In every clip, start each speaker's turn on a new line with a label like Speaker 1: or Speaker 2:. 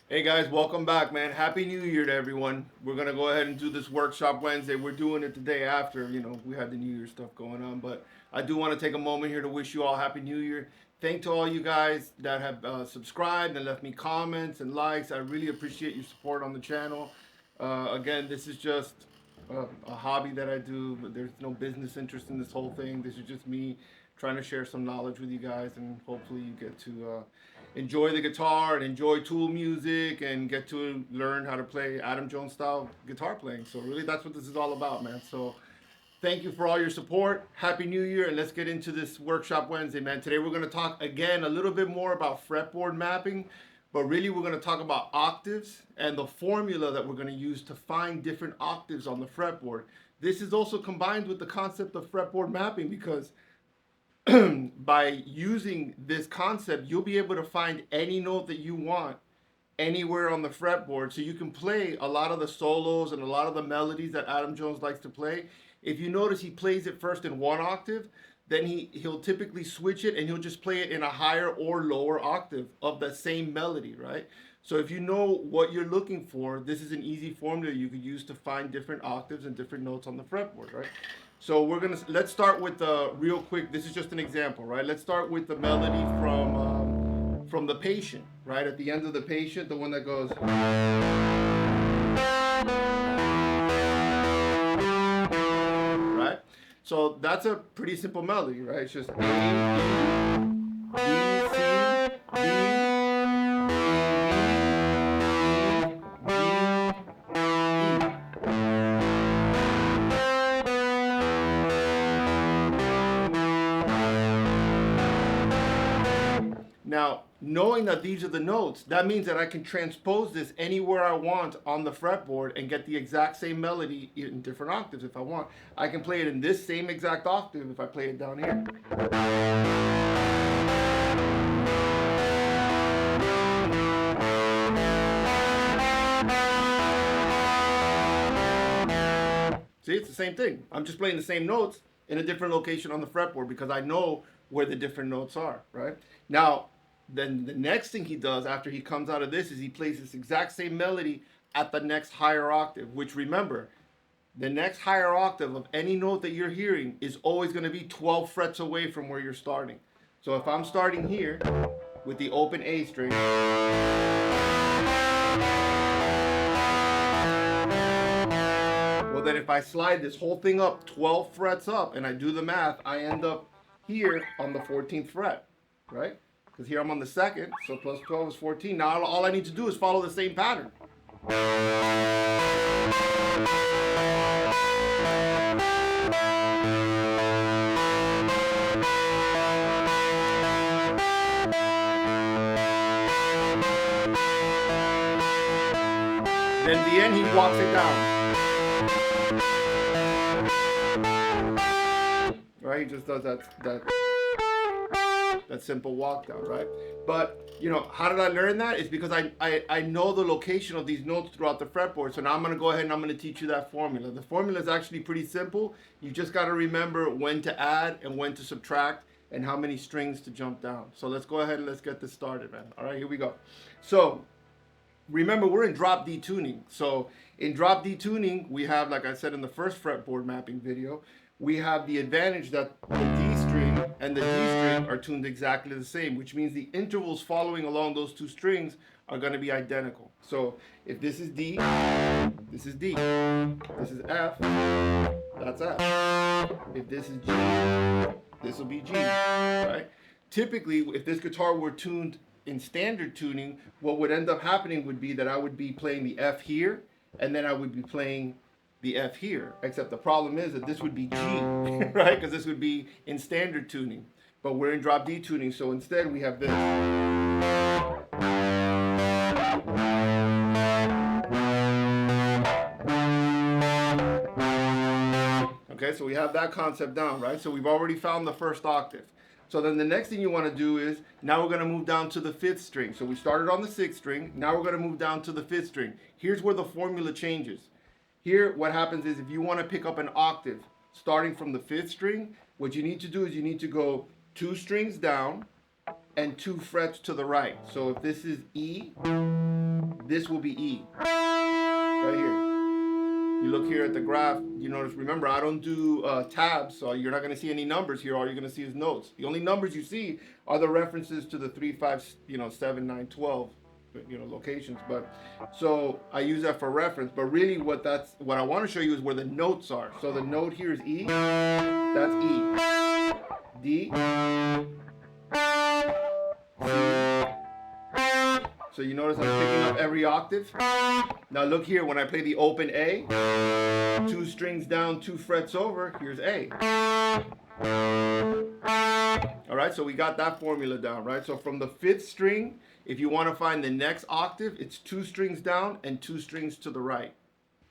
Speaker 1: Hey guys, welcome back, man. Happy New Year to everyone. We're gonna go ahead and do this workshop Wednesday. We're doing it the day after, we had the New Year stuff going on, but I do want to take a moment here to wish you all Happy New Year. Thank to all you guys that have subscribed and left me comments and likes. I really appreciate your support on the channel. Again, this is just a hobby that I do, but there's no business interest in this whole thing. This is just me trying to share some knowledge with you guys, and hopefully you get to enjoy the guitar and enjoy Tool music and get to learn how to play Adam Jones style guitar playing. So really that's what this is all about, man. So thank you for all your support. Happy New Year, and let's get into this workshop Wednesday, man. Today we're going to talk again a little bit more about fretboard mapping, but really we're going to talk about octaves and the formula that we're going to use to find different octaves on the fretboard. This is also combined with the concept of fretboard mapping, because by using this concept, you'll be able to find any note that you want anywhere on the fretboard. So you can play a lot of the solos and a lot of the melodies that Adam Jones likes to play. If you notice, he plays it first in one octave, then he'll typically switch it and he'll just play it in a higher or lower octave of the same melody, right? So if you know what you're looking for, this is an easy formula you could use to find different octaves and different notes on the fretboard, right? So let's start with real quick. This is just an example, right? Let's start with the melody from the Patient, right? At the end of the Patient, the one that goes, right? So that's a pretty simple melody, right? It's just A, E, D, C, D. Now, knowing that these are the notes, that means that I can transpose this anywhere I want on the fretboard and get the exact same melody in different octaves if I want. I can play it in this same exact octave if I play it down here. See, it's the same thing. I'm just playing the same notes in a different location on the fretboard because I know where the different notes are, right? Now, then the next thing he does after he comes out of this is he plays this exact same melody at the next higher octave, which, remember, the next higher octave of any note that you're hearing is always going to be 12 frets away from where you're starting. So if I'm starting here with the open A string, well, then if I slide this whole thing up 12 frets up and I do the math, I end up here on the 14th fret, right? Because here I'm on the second, so plus 12 is 14. Now all I need to do is follow the same pattern. Then at the end, he walks it down. Right? He just does that simple walk down, right? But how did I learn that? It's because I know the location of these notes throughout the fretboard. So now I'm going to go ahead and I'm going to teach you that formula. The formula is actually pretty simple. You just got to remember when to add and when to subtract and how many strings to jump down. So let's go ahead and let's get this started, man. All right, here we go. So remember, we're in drop D tuning. So in drop D tuning, we have, like I said in the first fretboard mapping video, we have the advantage that the D string and the D string are tuned exactly the same, which means the intervals following along those two strings are going to be identical. So if this is D, this is D. This is F, that's F. If this is G, this will be G, right? Typically, if this guitar were tuned in standard tuning, what would end up happening would be that I would be playing the F here, and then I would be playing the F here, except the problem is that this would be G, right? Because this would be in standard tuning, but we're in drop D tuning, so instead we have this. Okay, so we have that concept down, right? So we've already found the first octave. So then the next thing you want to do is, now we're going to move down to the 5th string. So we started on the 6th string, now we're going to move down to the 5th string. Here's where the formula changes. Here, what happens is if you want to pick up an octave starting from the 5th string, what you need to do is you need to go 2 strings down and 2 frets to the right. So if this is E, this will be E. Right here. You look here at the graph, you notice, remember, I don't do tabs, so you're not going to see any numbers here. All you're going to see is notes. The only numbers you see are the references to the 3, 5, 7, 9, 12, locations. But so I use that for reference. But really, what I want to show you is where the notes are. So the note here is E. That's E. D. So you notice I'm picking up every octave. Now look here, when I play the open A, 2 strings down, 2 frets over, here's A. All right, so we got that formula down, right? So from the 5th string, if you want to find the next octave, it's 2 strings down and 2 strings to the right.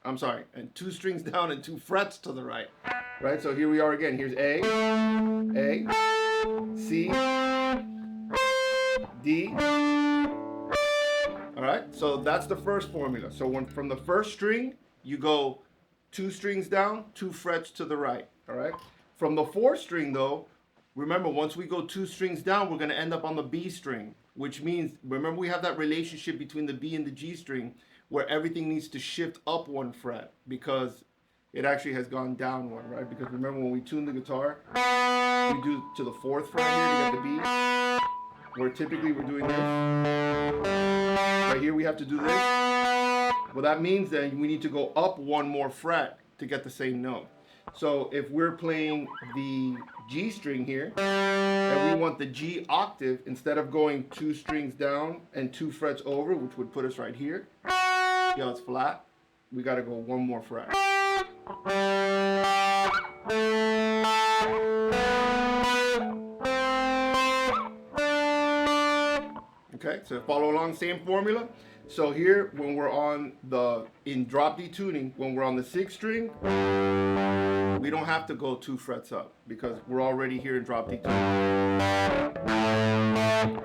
Speaker 1: I'm sorry, and 2 strings down and 2 frets to the right. Right, so here we are again. Here's A, C, D. All right, so that's the first formula. So from the 1st string, you go 2 strings down, 2 frets to the right. All right. From the 4th string, though, remember, once we go 2 strings down, we're going to end up on the B string, which means, remember, we have that relationship between the B and the G string where everything needs to shift up 1 fret because it actually has gone down 1, right? Because remember, when we tune the guitar, we do to the 4th fret here to get the B, where typically we're doing this. Right here we have to do this. Well, that means then we need to go up 1 more fret to get the same note. So if we're playing the G string here, and we want the G octave, instead of going 2 strings down and 2 frets over, which would put us right here, see how it's flat? We got to go 1 more fret. Okay, so follow along, same formula. So here, when we're in drop D tuning, when we're on the 6th string, we don't have to go 2 frets up because we're already here in drop D tuning.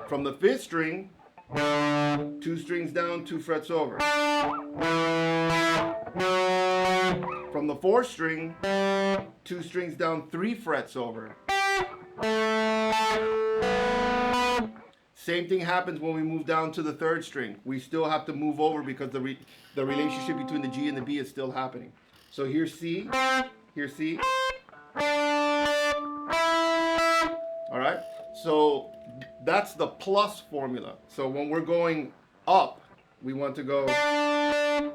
Speaker 1: From the 5th string, 2 strings down, 2 frets over. From the 4th string, 2 strings down, 3 frets over. Same thing happens when we move down to the 3rd string. We still have to move over because the relationship between the G and the B is still happening. So here's C, here's C. All right, so that's the plus formula. So when we're going up, we want to go from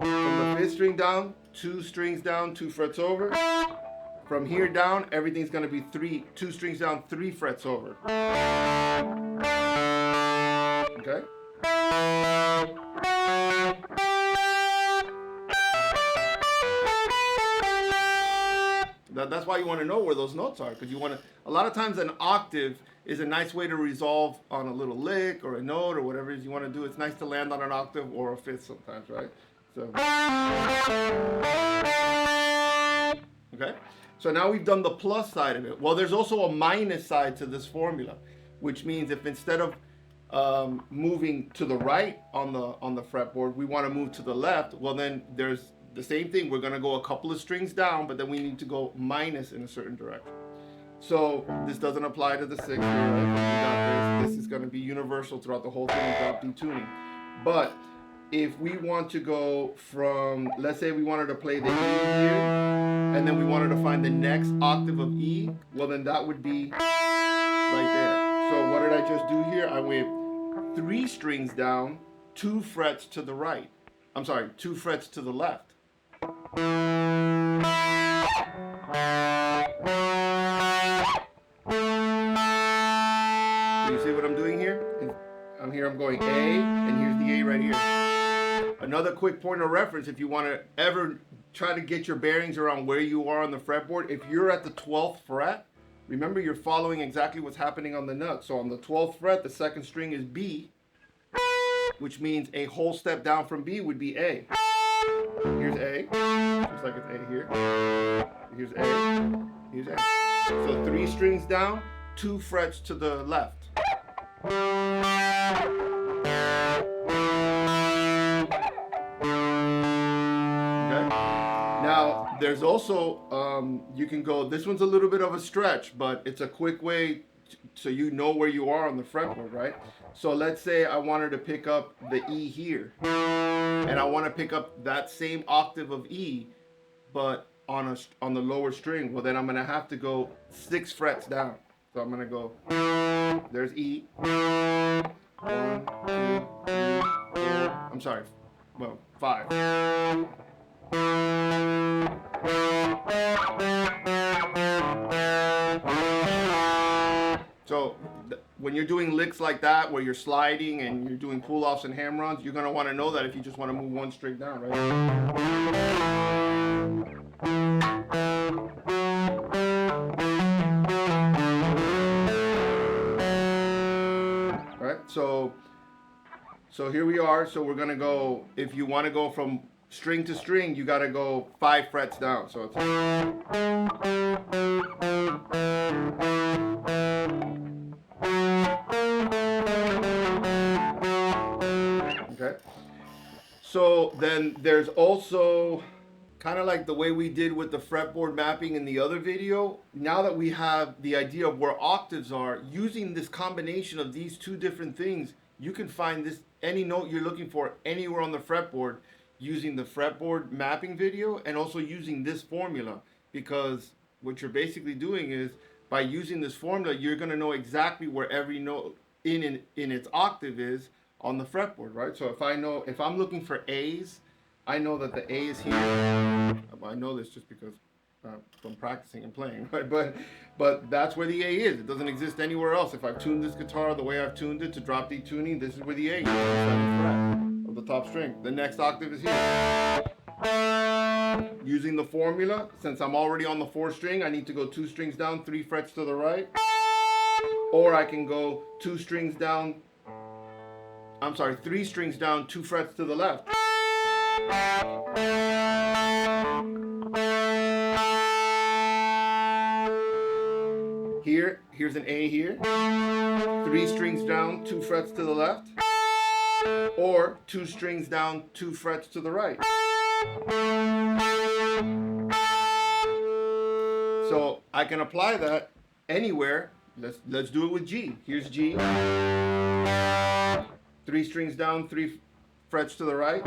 Speaker 1: the 5th string down, 2 strings down, 2 frets over. From here down, everything's going to be 2 strings down, 3 frets over. Okay? That's why you want to know where those notes are, because a lot of times an octave is a nice way to resolve on a little lick or a note or whatever it is you want to do. It's nice to land on an octave or a 5th sometimes, right? So, okay? So now we've done the plus side of it. Well, there's also a minus side to this formula, which means if instead of moving to the right on the fretboard, we want to move to the left, well then there's the same thing. We're going to go a couple of strings down, but then we need to go minus in a certain direction. So this doesn't apply to the 6th here, right? This is going to be universal throughout the whole thing in drop D tuning. But if we want to go from, let's say we wanted to play the E here, and then we wanted to find the next octave of E, well then that would be right there. So what did I just do here? I went 3 strings down, 2 frets to the right. I'm sorry, 2 frets to the left. Do you see what I'm doing here? I'm going A, and here's the A right here. Another quick point of reference, if you want to ever try to get your bearings around where you are on the fretboard, if you're at the 12th fret, remember you're following exactly what's happening on the note. So on the 12th fret, the 2nd string is B, which means a whole step down from B would be A. Here's A, just like it's A here. Here's A, here's A. So 3 strings down, 2 frets to the left. Now, there's also, you can go, this one's a little bit of a stretch, but it's a quick way so you know where you are on the fretboard, right? So let's say I wanted to pick up the E here, and I want to pick up that same octave of E, but on the lower string. Well, then I'm gonna have to go 6 frets down. So I'm gonna go. There's E. 1, 2, 3, 4. I'm sorry. Well, 5. So when you're doing licks like that, where you're sliding and you're doing pull-offs and hammer-ons, you're gonna want to know that if you just want to move 1 string down, right? Right. So here we are. So we're gonna go. If you want to go from string to string, you gotta go 5 frets down. So it's okay. So then there's also kind of like the way we did with the fretboard mapping in the other video. Now that we have the idea of where octaves are, using this combination of these two different things, you can find this any note you're looking for anywhere on the fretboard using the fretboard mapping video and also using this formula, because what you're basically doing is by using this formula, you're going to know exactly where every note in its octave is on the fretboard, right? So if I'm looking for A's, I know that the A is here. I know this just because from practicing and playing, right? But that's where the A is. It doesn't exist anywhere else. If I've tuned this guitar the way I've tuned it to drop D tuning, this is where the A is, the 7th fret of the top string. The next octave is here. Using the formula, since I'm already on the 4th string, I need to go 2 strings down, 3 frets to the right. Or I can go 2 strings down, 3 strings down, 2 frets to the left. Here's an A here. 3 strings down, 2 frets to the left. Or 2 strings down, 2 frets to the right. So I can apply that anywhere. Let's do it with G. Here's G. 3 strings down, 3 frets to the right.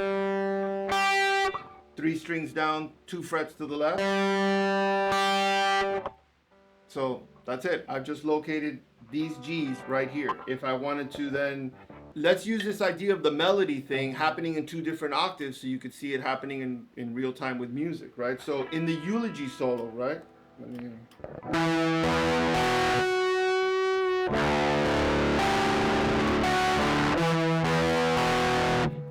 Speaker 1: 3 strings down, 2 frets to the left. So that's it. I've just located these G's right here. If I wanted to then, let's use this idea of the melody thing happening in 2 different octaves so you could see it happening in real time with music, right? So in the Eulogy Solo, right?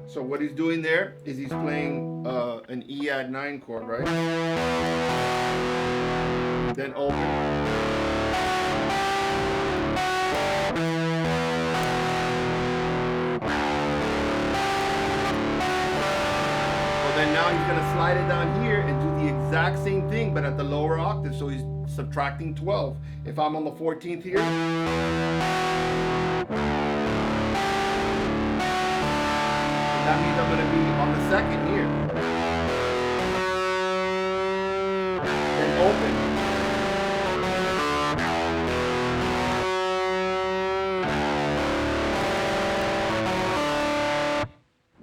Speaker 1: So what he's doing there is he's playing an E add 9 chord, right? Then open. Then now he's going to slide it down here and do the exact same thing, but at the lower octave. So he's subtracting 12. If I'm on the 14th here, that means I'm going to be on the 2nd here. Then open.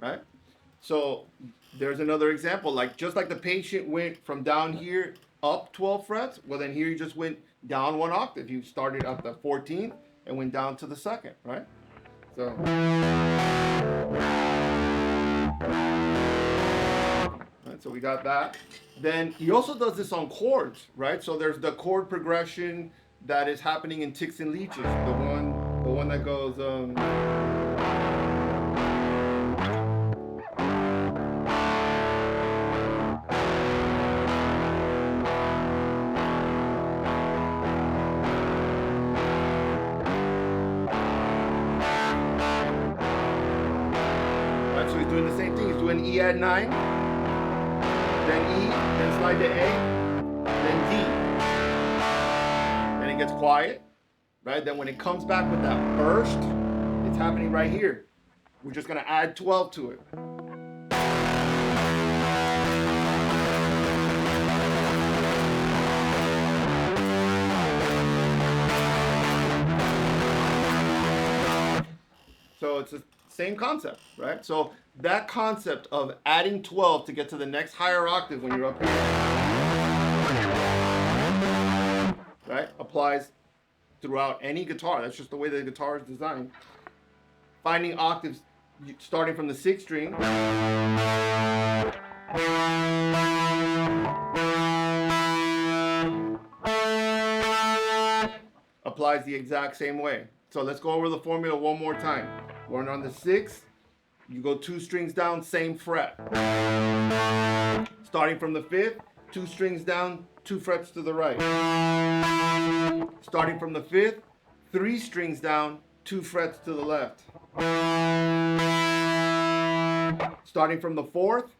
Speaker 1: Right? So there's another example, like just like the Patient went from down here up 12 frets, well then here you just went down 1 octave. You started at the 14th and went down to the 2nd, right? So, right, so we got that. Then he also does this on chords, right? So there's the chord progression that is happening in Ticks and Leeches, the one that goes so he's doing the same thing. He's doing E add 9, then E, then slide to A, then D. Then it gets quiet, right? Then when it comes back with that burst, it's happening right here. We're just gonna add 12 to it. So it's the same concept, right? So that concept of adding 12 to get to the next higher octave when you're up here, right, applies throughout any guitar. That's just the way the guitar is designed. Finding octaves starting from the 6th string, applies the exact same way. So let's go over the formula one more time. We're on the 6th, you go 2 strings down, same fret. Starting from the 5th, 2 strings down, 2 frets to the right. Starting from the 5th, 3 strings down, 2 frets to the left. Starting from the 4th,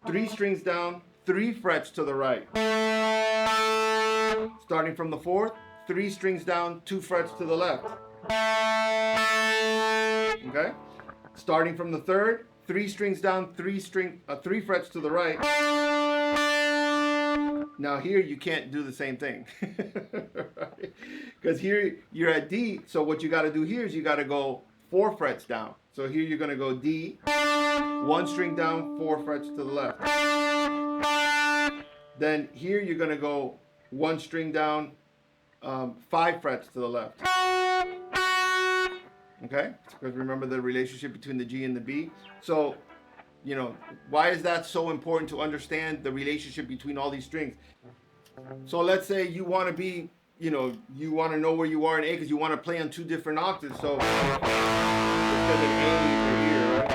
Speaker 1: 3 strings down, 3 frets to the right. Starting from the 4th, 3 strings down, 2 frets to the left. Okay? Starting from the 3rd, 3 strings down, 3 frets to the right. Now here you can't do the same thing. Because here you're at D, so what you got to do here is you got to go 4 frets down. So here you're going to go D, 1 string down, 4 frets to the left. Then here you're going to go 1 string down, 5 frets to the left. Okay? Because remember the relationship between the G and the B. So, you know, why is that so important to understand the relationship between all these strings? So let's say you want to be, you know, you want to know where you are in A because you want to play on 2 different octaves. So, let's get an A for here, right?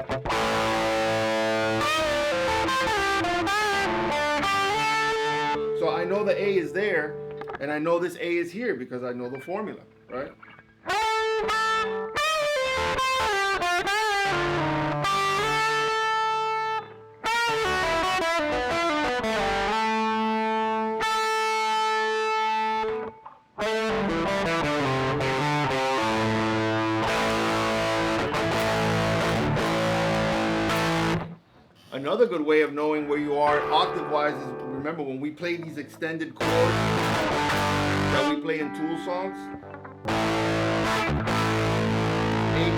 Speaker 1: So I know the A is there, and I know this A is here because I know the formula, right? Another good way of knowing where you are octave-wise is, remember when we play these extended chords that we play in Tool songs? A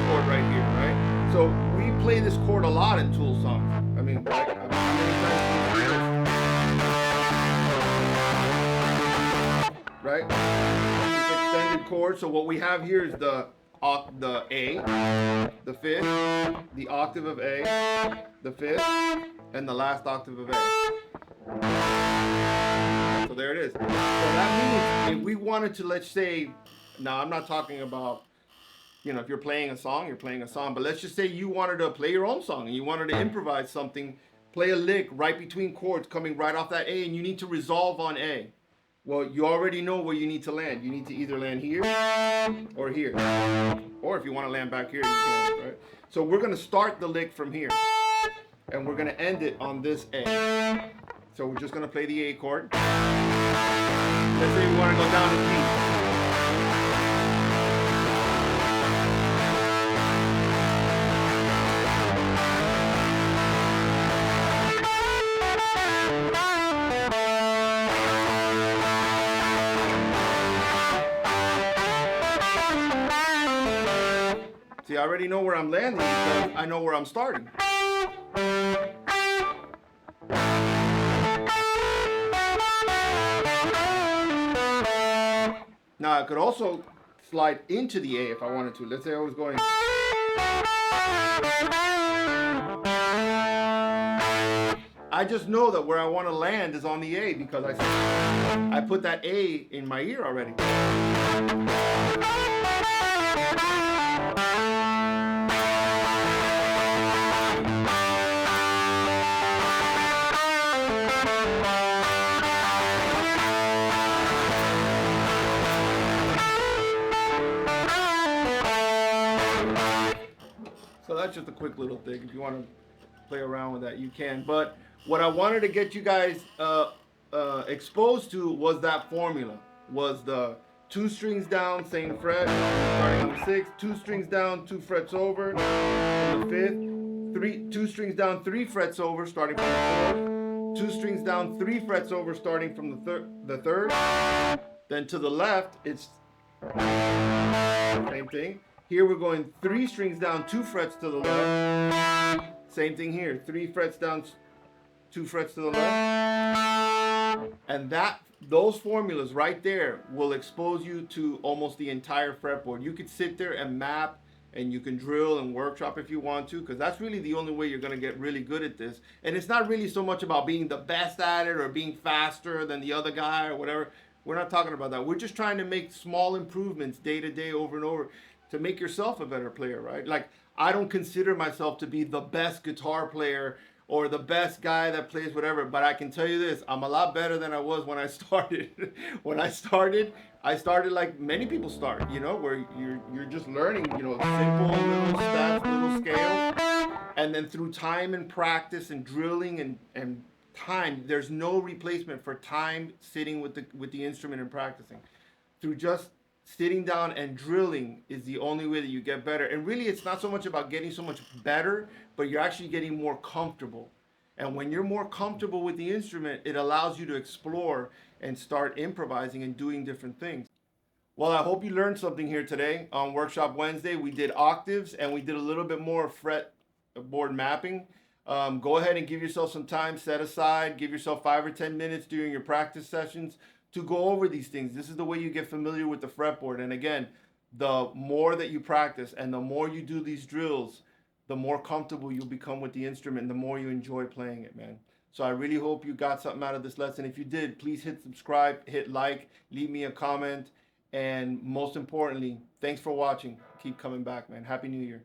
Speaker 1: chord right here, right? So we play this chord a lot in Tool songs. I mean, like, how many times do we do this? Right? This extended chord. So what we have here is the A, the 5th, the octave of A, the 5th, and the last octave of A. So there it is. So that means if we wanted to, let's say, now I'm not talking about, you know, if you're playing a song, you're playing a song, but let's just say you wanted to play your own song and you wanted to improvise something, play a lick right between chords coming right off that A, and you need to resolve on A. Well, you already know where you need to land. You need to either land here or here. Or if you want to land back here, you can, right? So we're going to start the lick from here. And we're going to end it on this A. So we're just going to play the A chord. Let's say we want to go down to D. See, I already know where I'm landing because I know where I'm starting. Now I could also slide into the A if I wanted to. Let's say I was going. I just know that where I want to land is on the A because I put that A in my ear already. So that's just a quick little thing. If you want to play around with that, you can. But what I wanted to get you guys exposed to was that formula. Was the 2 strings down, same fret, starting on the 6th, 2 strings down, 2 frets over, on the 5th, 2 strings down, 3 frets over, starting from the 4th, 2 strings down, 3 frets over, starting from the 3rd. Then to the left, it's same thing. Here we're going 3 strings down, 2 frets to the left. Same thing here, 3 frets down, 2 frets to the left. And those formulas right there will expose you to almost the entire fretboard. You could sit there and map, and you can drill and workshop if you want to, because that's really the only way you're going to get really good at this. And it's not really so much about being the best at it or being faster than the other guy or whatever. We're not talking about that. We're just trying to make small improvements day to day, over and over, to make yourself a better player, right? Like, I don't consider myself to be the best guitar player or the best guy that plays whatever, but I can tell you this, I'm a lot better than I was when I started. When I started like many people start, you know, where you're just learning, you know, simple little steps, little scales, and then through time and practice and drilling and time, there's no replacement for time sitting with the instrument and practicing. Through just sitting down and drilling is the only way that you get better. And really, it's not so much about getting so much better, but you're actually getting more comfortable. And when you're more comfortable with the instrument, it allows you to explore and start improvising and doing different things. Well, I hope you learned something here today. On Workshop Wednesday, we did octaves and we did a little bit more fretboard mapping. Go ahead and give yourself some time set aside. Give yourself 5 or 10 minutes during your practice sessions to go over these things. This is the way you get familiar with the fretboard. And again, the more that you practice and the more you do these drills, the more comfortable you'll become with the instrument, the more you enjoy playing it, man. So I really hope you got something out of this lesson. If you did, please hit subscribe, hit like, leave me a comment, and most importantly, thanks for watching. Keep coming back, man. Happy New Year.